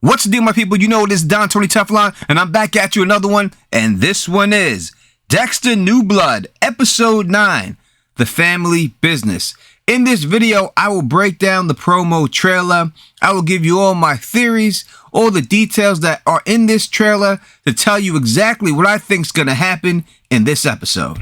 What's the deal, my people? You know, this is Don Tony Teflon, and I'm back at you another one, and this one is Dexter New Blood, Episode 9, The Family Business. In this video, I will break down the promo trailer. I will give you all my theories, all the details that are in this trailer to tell you exactly what I think is going to happen in this episode.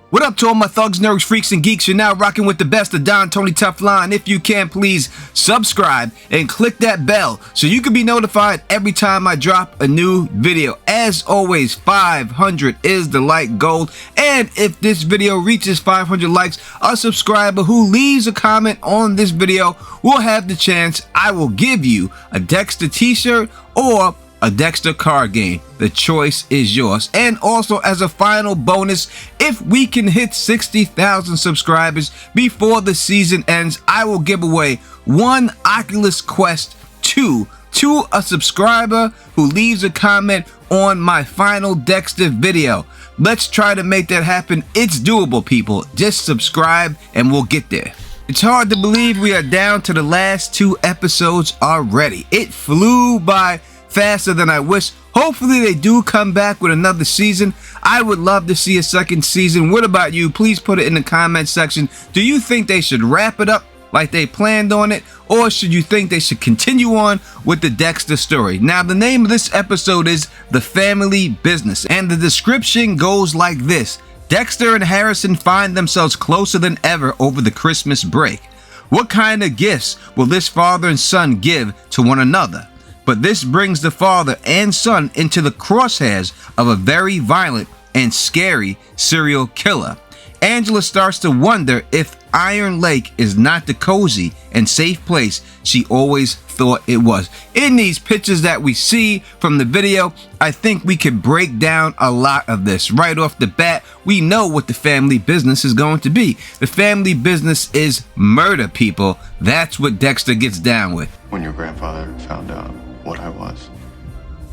What up to all my thugs, nerds, freaks, and geeks? You're now rocking with the best of Don Tony Teflon. If you can, please subscribe and click that bell so you can be notified every time I drop a new video. As always, 500 is the like goal. And if this video reaches 500 likes, a subscriber who leaves a comment on this video will have the chance I will give you a Dexter t-shirt or a Dexter card game. The choice is yours. And also, as a final bonus, if we can hit 60,000 subscribers before the season ends, I will give away one Oculus Quest 2 to a subscriber who leaves a comment on my final Dexter video. Let's try to make that happen. It's doable, people. Just subscribe and we'll get there. It's hard to believe we are down to the last 2 episodes already. It flew by faster than I wish. Hopefully they do come back with another season. I would love to see a second season. What about you? Please put it in the comment section. Do you think they should wrap it up like they planned on it, or should you think they should continue on with the Dexter story? Now, the name of this episode is The Family Business, and the description goes like this. Dexter and Harrison find themselves closer than ever over the Christmas break. What kind of gifts will this father and son give to one another? But this brings the father and son into the crosshairs of a very violent and scary serial killer. Angela starts to wonder if Iron Lake is not the cozy and safe place she always thought it was. In these pictures that we see from the video, I think we could break down a lot of this. Right off the bat, we know what the family business is going to be. The family business is murder, people. That's what Dexter gets down with. When your grandfather found out what I was,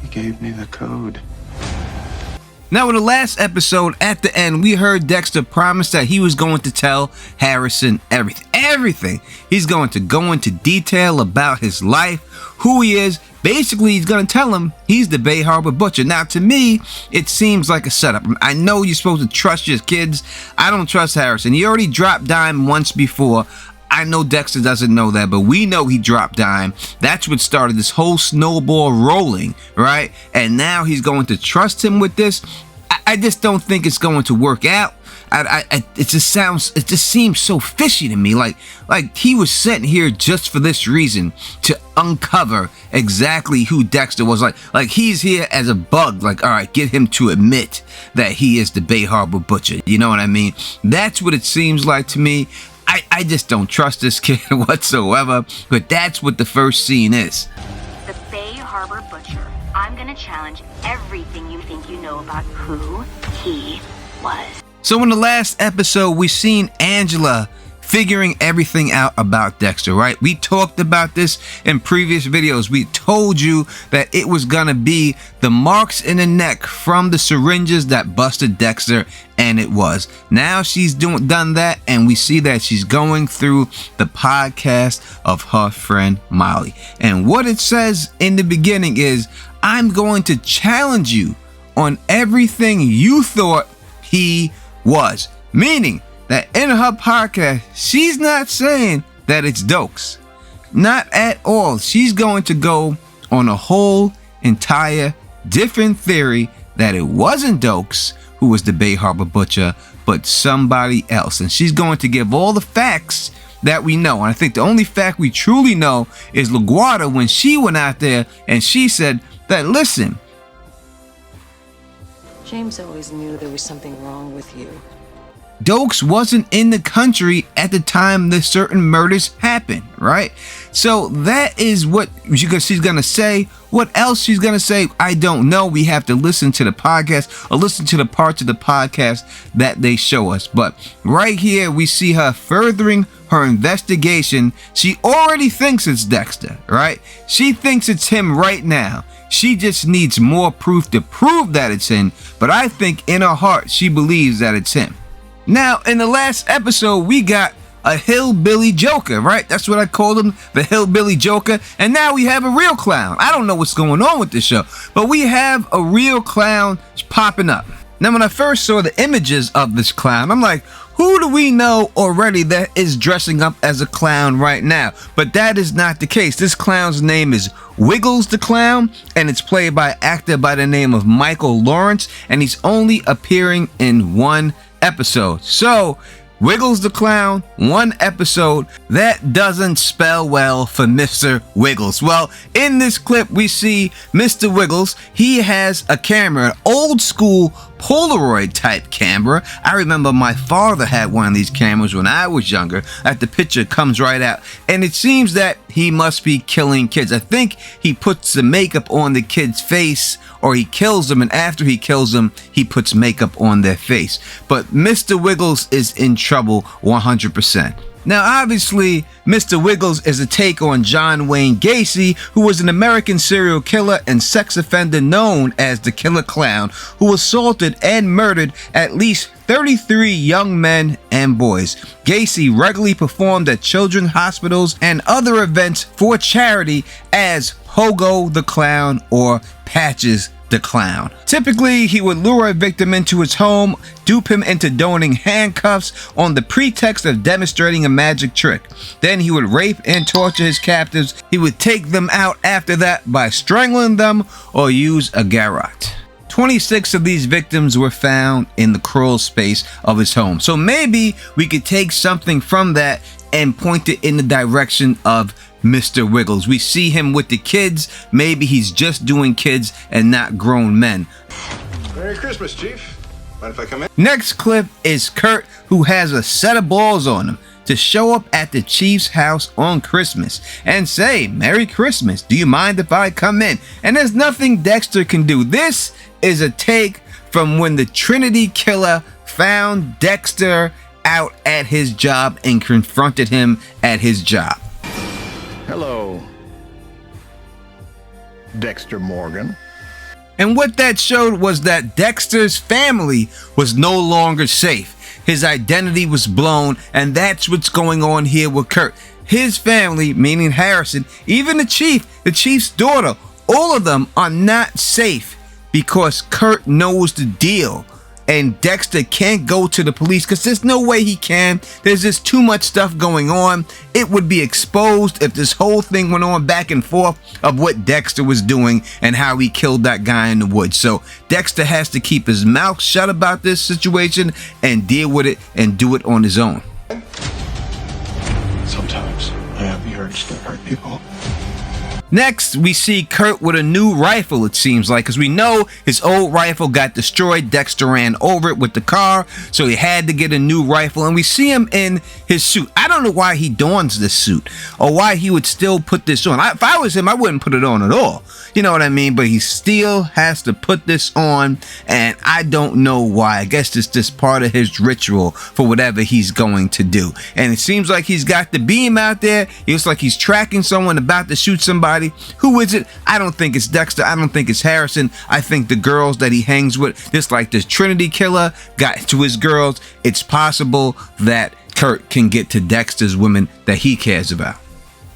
he gave me the code. Now, in the last episode, at the end, we heard Dexter promise that he was going to tell Harrison everything. He's going to go into detail about his life, who he is. Basically, he's going to tell him he's the Bay Harbor Butcher. Now, to me, it seems like a setup. I know you're supposed to trust your kids. I don't trust Harrison. He already dropped dime once before. I know Dexter doesn't know that, but we know he dropped dime. That's what started this whole snowball rolling, right? And now he's going to trust him with this. I just don't think it's going to work out. It just seems so fishy to me. Like he was sent here just for this reason, to uncover exactly who Dexter was. Like he's here as a bug. Like, all right, get him to admit that he is the Bay Harbor Butcher. You know what I mean? That's what it seems like to me. I just don't trust this kid whatsoever, but that's what the first scene is. The Bay Harbor Butcher. I'm gonna challenge everything you think you know about who he was. So in the last episode, we seen Angela figuring everything out about Dexter, right? We talked about this in previous videos. We told you that it was gonna be the marks in the neck from the syringes that busted Dexter, and it was. Now she's done that, and we see that she's going through the podcast of her friend Molly. And what it says in the beginning is, I'm going to challenge you on everything you thought he was. Meaning that in her podcast, she's not saying that it's Dokes. Not at all. She's going to go on a whole entire different theory that it wasn't Dokes who was the Bay Harbor Butcher, but somebody else. And she's going to give all the facts that we know. And I think the only fact we truly know is LaGuardia, when she went out there and she said that, listen, James always knew there was something wrong with you. Dokes wasn't in the country at the time the certain murders happened, right? So that is what she's gonna say. What else she's gonna say, I don't know. We have to listen to the podcast or listen to the parts of the podcast that they show us. But right here, we see her furthering her investigation. She already thinks it's Dexter, right? She thinks it's him right now. She just needs more proof to prove that it's him. But I think in her heart, she believes that it's him. Now, in the last episode, we got a hillbilly Joker, right? That's what I called him, the hillbilly Joker. And now we have a real clown. I don't know what's going on with this show, but we have a real clown popping up. Now, when I first saw the images of this clown, I'm like, who do we know already that is dressing up as a clown right now? But that is not the case. This clown's name is Wiggles the Clown, and it's played by an actor by the name of Michael Lawrence, and he's only appearing in one episode. So, Wiggles the Clown, one episode. That doesn't spell well for Mr. Wiggles. Well, in this clip, we see Mr. Wiggles. He has a camera, an old school Polaroid type camera. I remember my father had one of these cameras when I was younger. That the picture comes right out. And it seems that he must be killing kids. I think he puts the makeup on the kid's face, or he kills them, and after he kills them, he puts makeup on their face. But Mr. Wiggles is in trouble 100%. Now, obviously, Mr. Wiggles is a take on John Wayne Gacy, who was an American serial killer and sex offender known as the Killer Clown, who assaulted and murdered at least 33 young men and boys. Gacy regularly performed at children's hospitals and other events for charity as Pogo the Clown or Patches the Clown. Typically, he would lure a victim into his home, dupe him into donning handcuffs on the pretext of demonstrating a magic trick. Then he would rape and torture his captives. He would take them out after that by strangling them or use a garrote. 26 of these victims were found in the crawl space of his home. So maybe we could take something from that and point it in the direction of Mr. Wiggles. We see him with the kids. Maybe he's just doing kids and not grown men. Merry Christmas, Chief. Mind if I come in? Next clip is Kurt, who has a set of balls on him to show up at the Chief's house on Christmas and say, "Merry Christmas. Do you mind if I come in?" And there's nothing Dexter can do. This is a take from when the Trinity Killer found Dexter out at his job and confronted him at his job. Hello, Dexter Morgan. And what that showed was that Dexter's family was no longer safe. His identity was blown, and that's what's going on here with Kurt. His family, meaning Harrison, even the chief's daughter, all of them are not safe because Kurt knows the deal. And Dexter can't go to the police because there's no way he can. There's just too much stuff going on. It would be exposed if this whole thing went on back and forth of what Dexter was doing and how he killed that guy in the woods. So Dexter has to keep his mouth shut about this situation and deal with it and do it on his own. Sometimes I have the urge to hurt people. Next, we see Kurt with a new rifle, it seems like, because we know his old rifle got destroyed. Dexter ran over it with the car, so he had to get a new rifle, and we see him in his suit. I don't know why he dons this suit, or why he would still put this on. If I was him, I wouldn't put it on at all. You know what I mean? But he still has to put this on, and I don't know why. I guess it's just part of his ritual for whatever he's going to do. And it seems like he's got the beam out there. It looks like he's tracking someone about to shoot somebody. Who is it? I don't think it's Dexter. I don't think it's Harrison. I think the girls that he hangs with, just like this Trinity Killer got to his girls, it's possible that Kurt can get to Dexter's women that he cares about.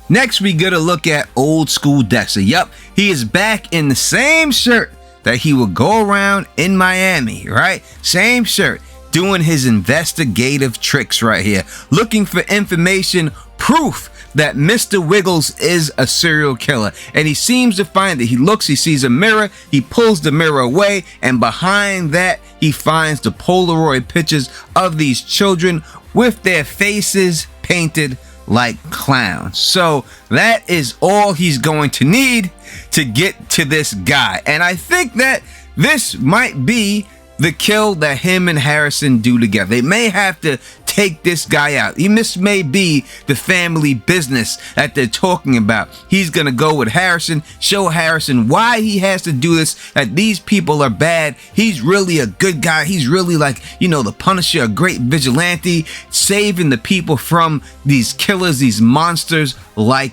Next, we get a look at old school Dexter. Yup, he is back in the same shirt that he would go around in Miami, right? Same shirt, doing his investigative tricks right here, looking for information, proof that Mr. Wiggles is a serial killer. And he seems to find it. He looks, he sees a mirror, he pulls the mirror away, and behind that, he finds the Polaroid pictures of these children with their faces painted like clowns. So that is all he's going to need to get to this guy. And I think that this might be the kill that him and Harrison do together. They may have to take this guy out. This may be the family business that they're talking about. He's gonna go with Harrison, show Harrison why he has to do this, that these people are bad. He's really a good guy. He's really like, you know, the Punisher, a great vigilante, saving the people from these killers, these monsters like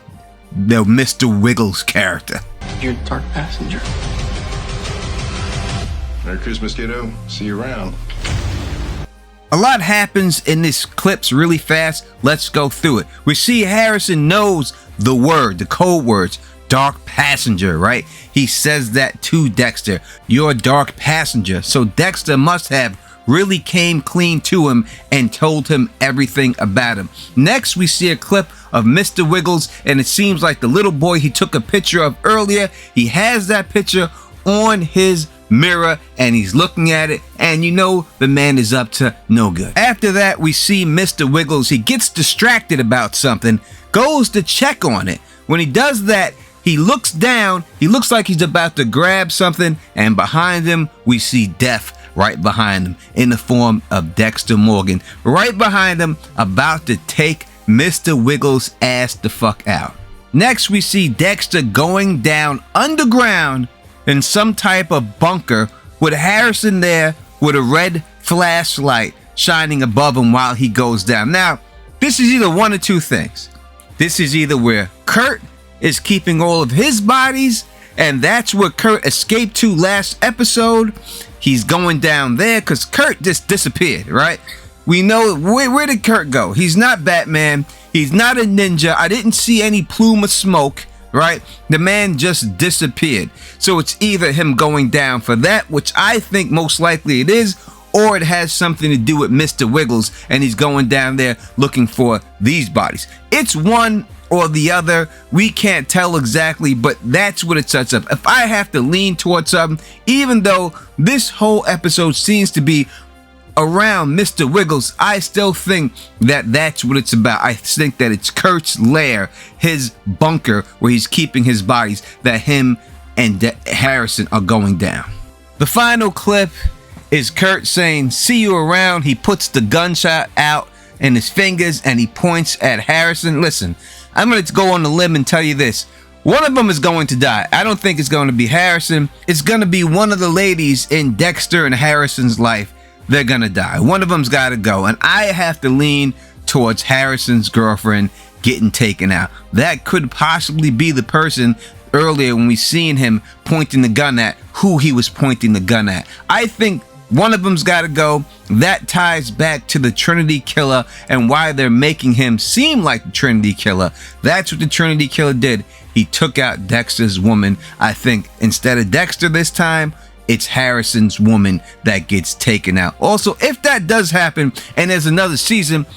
the Mr. Wiggles character. You're a dark passenger. Merry Christmas, kiddo. See you around. A lot happens in this clips really fast. Let's go through it. We see Harrison knows the code words, dark passenger, right? He says that to Dexter, you're a dark passenger. So Dexter must have really came clean to him and told him everything about him. Next, we see a clip of Mr. Wiggles, and it seems like the little boy he took a picture of earlier, he has that picture on his mirror and he's looking at it, and you know the man is up to no good. After that, we see Mr. Wiggles. He gets distracted about something, goes to check on it. When he does that, he looks down, he looks like he's about to grab something, and behind him we see death right behind him in the form of Dexter Morgan, right behind him, about to take Mr. Wiggles' ass the fuck out. Next, we see Dexter going down underground in some type of bunker with Harrison there with a red flashlight shining above him while he goes down. Now, this is either one of two things. This is either where Kurt is keeping all of his bodies, and that's where Kurt escaped to last episode. He's going down there because Kurt just disappeared, right? We know where did Kurt go? He's not Batman. He's not a ninja. I didn't see any plume of smoke, right? The man just disappeared. So it's either him going down for that, which I think most likely it is, or it has something to do with Mr. Wiggles and he's going down there looking for these bodies. It's one or the other. We can't tell exactly, but that's what it sets up. If I have to lean towards something, even though this whole episode seems to be around Mr. Wiggles, I still think that that's what it's about. I think that it's Kurt's lair, his bunker where he's keeping his bodies, that him and Harrison are going down. The final clip is Kurt saying, "See you around." He puts the gunshot out in his fingers and he points at Harrison. Listen, I'm going to go on the limb and tell you this. One of them is going to die. I don't think it's going to be Harrison. It's going to be one of the ladies in Dexter and Harrison's life. They're going to die. One of them's got to go. And I have to lean towards Harrison's girlfriend getting taken out. That could possibly be the person earlier when we seen him pointing the gun at, who he was pointing the gun at. I think one of them's got to go. That ties back to the Trinity Killer and why they're making him seem like the Trinity Killer. That's what the Trinity Killer did. He took out Dexter's woman. I think instead of Dexter this time, it's Harrison's woman that gets taken out. Also, if that does happen and there's another season,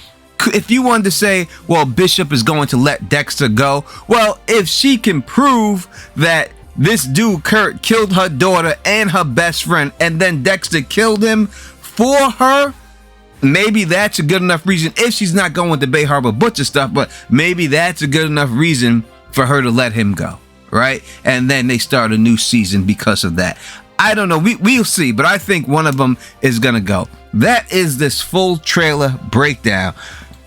if you wanted to say, well, Bishop is going to let Dexter go, well, if she can prove that this dude Kurt killed her daughter and her best friend and then Dexter killed him for her, maybe that's a good enough reason. If she's not going with the Bay Harbor Butcher stuff, but maybe that's a good enough reason for her to let him go, right? And then they start a new season because of that. I don't know, we'll see, but I think one of them is gonna go. That is this full trailer breakdown.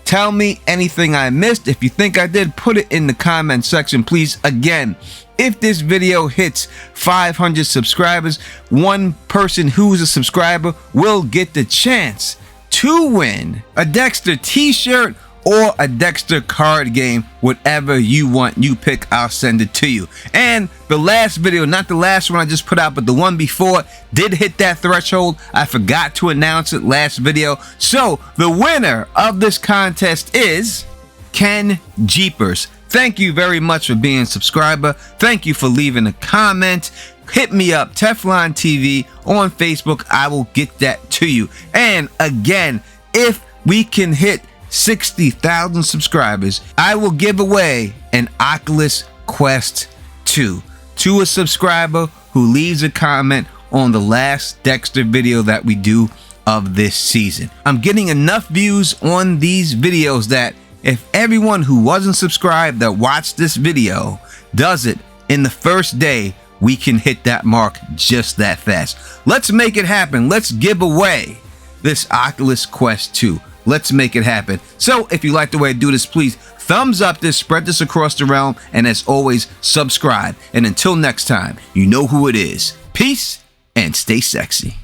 Tell me anything I missed. If you think I did, put it in the comment section, please. Again, if this video hits 500 subscribers, one person who's a subscriber will get the chance to win a Dexter t-shirt or a Dexter card game. Whatever you want, you pick, I'll send it to you. And the last video, not the last one I just put out, but the one before, did hit that threshold. I forgot to announce it last video. So the winner of this contest is Ken Jeepers. Thank you very much for being a subscriber. Thank you for leaving a comment. Hit me up, Teflon TV on Facebook. I will get that to you. And again, if we can hit 60,000 subscribers, I will give away an Oculus Quest 2 to a subscriber who leaves a comment on the last Dexter video that we do of this season. I'm getting enough views on these videos that if everyone who wasn't subscribed that watched this video does it in the first day, we can hit that mark just that fast. Let's make it happen. Let's give away this Oculus Quest 2. Let's make it happen. So if you like the way I do this, please thumbs up this, spread this across the realm, and as always, subscribe. And until next time, you know who it is. Peace and stay sexy.